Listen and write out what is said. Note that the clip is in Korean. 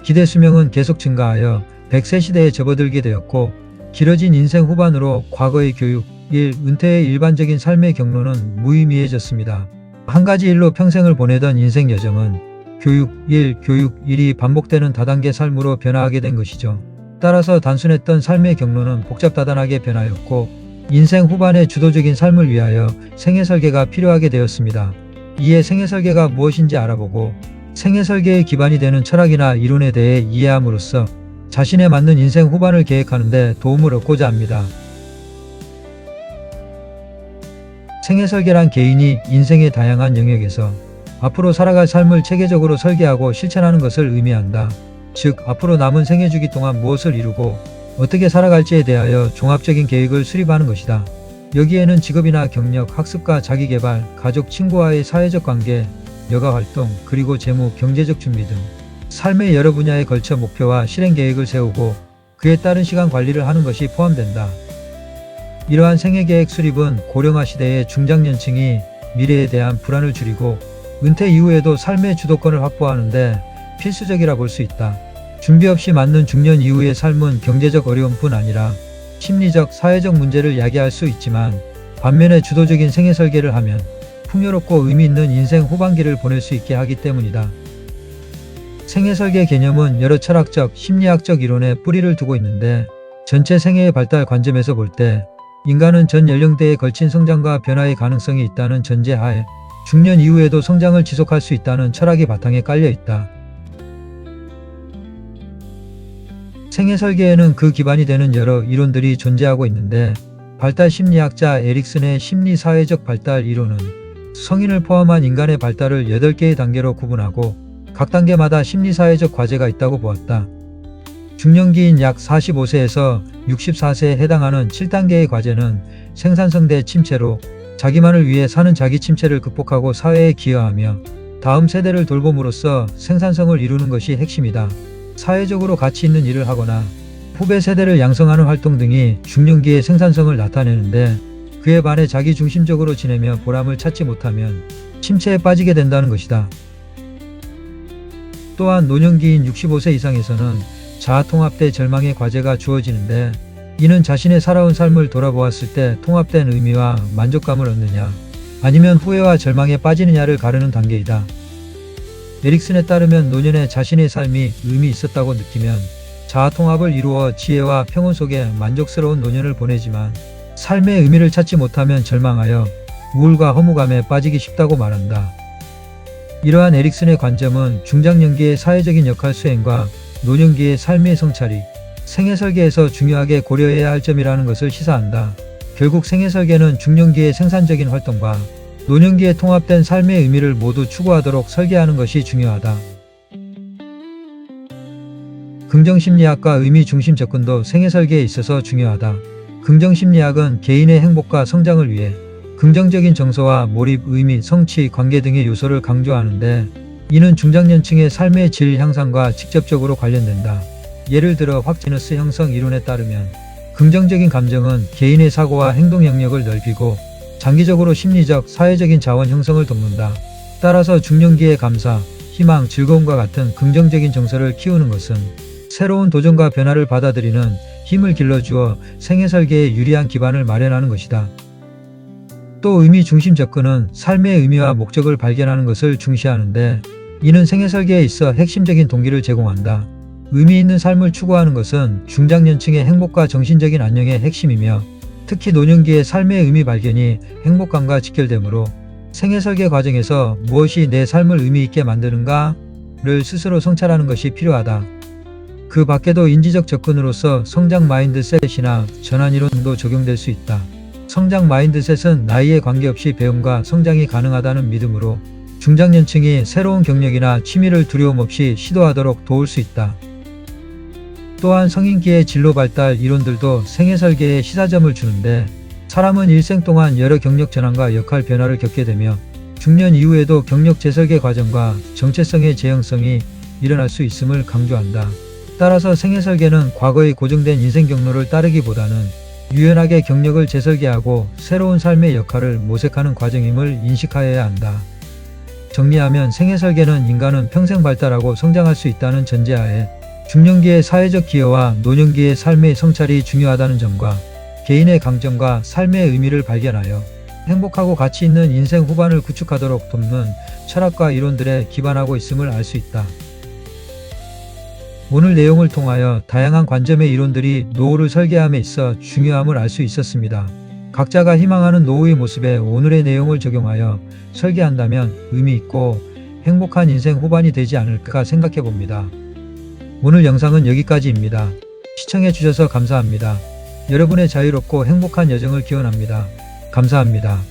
기대 수명은 계속 증가하여 100세 시대에 접어들게 되었고, 길어진 인생 후반으로 과거의 교육, 일, 은퇴의 일반적인 삶의 경로는 무의미해졌습니다. 한 가지 일로 평생을 보내던 인생 여정은 교육, 일이 반복되는 다단계 삶으로 변화하게 된 것이죠. 따라서 단순했던 삶의 경로는 복잡다단하게 변하였고, 인생 후반의 주도적인 삶을 위하여 생애설계가 필요하게 되었습니다. 이에 생애설계가 무엇인지 알아보고 생애설계의 기반이 되는 철학이나 이론에 대해 이해함으로써 자신에 맞는 인생 후반을 계획하는 데 도움을 얻고자 합니다. 생애설계란 개인이 인생의 다양한 영역에서 앞으로 살아갈 삶을 체계적으로 설계하고 실천하는 것을 의미한다. 즉, 앞으로 남은 생애 주기 동안 무엇을 이루고 어떻게 살아갈지에 대하여 종합적인 계획을 수립하는 것이다. 여기에는 직업이나 경력, 학습과 자기개발, 가족, 친구와의 사회적 관계, 여가활동, 그리고 재무, 경제적 준비 등 삶의 여러 분야에 걸쳐 목표와 실행 계획을 세우고 그에 따른 시간 관리를 하는 것이 포함된다. 이러한 생애계획 수립은 고령화 시대의 중장년층이 미래에 대한 불안을 줄이고 은퇴 이후에도 삶의 주도권을 확보하는 데 필수적이라 볼 수 있다. 준비 없이 맞는 중년 이후의 삶은 경제적 어려움뿐 아니라 심리적, 사회적 문제를 야기할 수 있지만 반면에 주도적인 생애 설계를 하면 풍요롭고 의미 있는 인생 후반기를 보낼 수 있게 하기 때문이다. 생애 설계 개념은 여러 철학적, 심리학적 이론에 뿌리를 두고 있는데 전체 생애의 발달 관점에서 볼 때 인간은 전 연령대에 걸친 성장과 변화의 가능성이 있다는 전제하에 중년 이후에도 성장을 지속할 수 있다는 철학이 바탕에 깔려 있다. 생애 설계에는 그 기반이 되는 여러 이론들이 존재하고 있는데 발달 심리학자 에릭슨의 심리사회적 발달 이론은 성인을 포함한 인간의 발달을 8개의 단계로 구분하고 각 단계마다 심리사회적 과제가 있다고 보았다. 중년기인 약 45세에서 64세에 해당하는 7단계의 과제는 생산성 침체로 자기만을 위해 사는 자기 침체를 극복하고 사회에 기여하며 다음 세대를 돌봄으로써 생산성을 이루는 것이 핵심이다. 사회적으로 가치 있는 일을 하거나 후배 세대를 양성하는 활동 등이 중년기의 생산성을 나타내는데 그에 반해 자기 중심적으로 지내며 보람을 찾지 못하면 침체에 빠지게 된다는 것이다. 또한 노년기인 65세 이상에서는 자아통합대 절망의 과제가 주어지는데 이는 자신의 살아온 삶을 돌아보았을 때 통합된 의미와 만족감을 얻느냐 아니면 후회와 절망에 빠지느냐를 가르는 단계이다. 에릭슨에 따르면 노년에 자신의 삶이 의미 있었다고 느끼면 자아통합을 이루어 지혜와 평온 속에 만족스러운 노년을 보내지만 삶의 의미를 찾지 못하면 절망하여 우울과 허무감에 빠지기 쉽다고 말한다. 이러한 에릭슨의 관점은 중장년기의 사회적인 역할 수행과 노년기의 삶의 성찰이 생애 설계에서 중요하게 고려해야 할 점이라는 것을 시사한다. 결국 생애 설계는 중년기의 생산적인 활동과 노년기에 통합된 삶의 의미를 모두 추구하도록 설계하는 것이 중요하다. 긍정심리학과 의미중심 접근도 생애 설계에 있어서 중요하다. 긍정심리학은 개인의 행복과 성장을 위해 긍정적인 정서와 몰입, 의미, 성취, 관계 등의 요소를 강조하는데 이는 중장년층의 삶의 질 향상과 직접적으로 관련된다. 예를 들어 확지너스 형성 이론에 따르면 긍정적인 감정은 개인의 사고와 행동 영역을 넓히고 장기적으로 심리적, 사회적인 자원 형성을 돕는다. 따라서 중년기의 감사, 희망, 즐거움과 같은 긍정적인 정서를 키우는 것은 새로운 도전과 변화를 받아들이는 힘을 길러주어 생애 설계에 유리한 기반을 마련하는 것이다. 또 의미 중심 접근은 삶의 의미와 목적을 발견하는 것을 중시하는데 이는 생애 설계에 있어 핵심적인 동기를 제공한다. 의미 있는 삶을 추구하는 것은 중장년층의 행복과 정신적인 안녕의 핵심이며 특히 노년기의 삶의 의미 발견이 행복감과 직결되므로 생애 설계 과정에서 무엇이 내 삶을 의미 있게 만드는가를 스스로 성찰하는 것이 필요하다. 그 밖에도 인지적 접근으로서 성장 마인드셋이나 전환이론도 적용될 수 있다. 성장 마인드셋은 나이에 관계없이 배움과 성장이 가능하다는 믿음으로 중장년층이 새로운 경력이나 취미를 두려움 없이 시도하도록 도울 수 있다. 또한 성인기의 진로 발달 이론들도 생애 설계에 시사점을 주는데 사람은 일생 동안 여러 경력 전환과 역할 변화를 겪게 되며 중년 이후에도 경력 재설계 과정과 정체성의 재형성이 일어날 수 있음을 강조한다. 따라서 생애 설계는 과거의 고정된 인생 경로를 따르기보다는 유연하게 경력을 재설계하고 새로운 삶의 역할을 모색하는 과정임을 인식하여야 한다. 정리하면 생애 설계는 인간은 평생 발달하고 성장할 수 있다는 전제하에 중년기의 사회적 기여와 노년기의 삶의 성찰이 중요하다는 점과 개인의 강점과 삶의 의미를 발견하여 행복하고 가치 있는 인생 후반을 구축하도록 돕는 철학과 이론들에 기반하고 있음을 알 수 있다. 오늘 내용을 통하여 다양한 관점의 이론들이 노후를 설계함에 있어 중요함을 알 수 있었습니다. 각자가 희망하는 노후의 모습에 오늘의 내용을 적용하여 설계한다면 의미 있고 행복한 인생 후반이 되지 않을까 생각해 봅니다. 오늘 영상은 여기까지입니다. 시청해 주셔서 감사합니다. 여러분의 자유롭고 행복한 여정을 기원합니다. 감사합니다.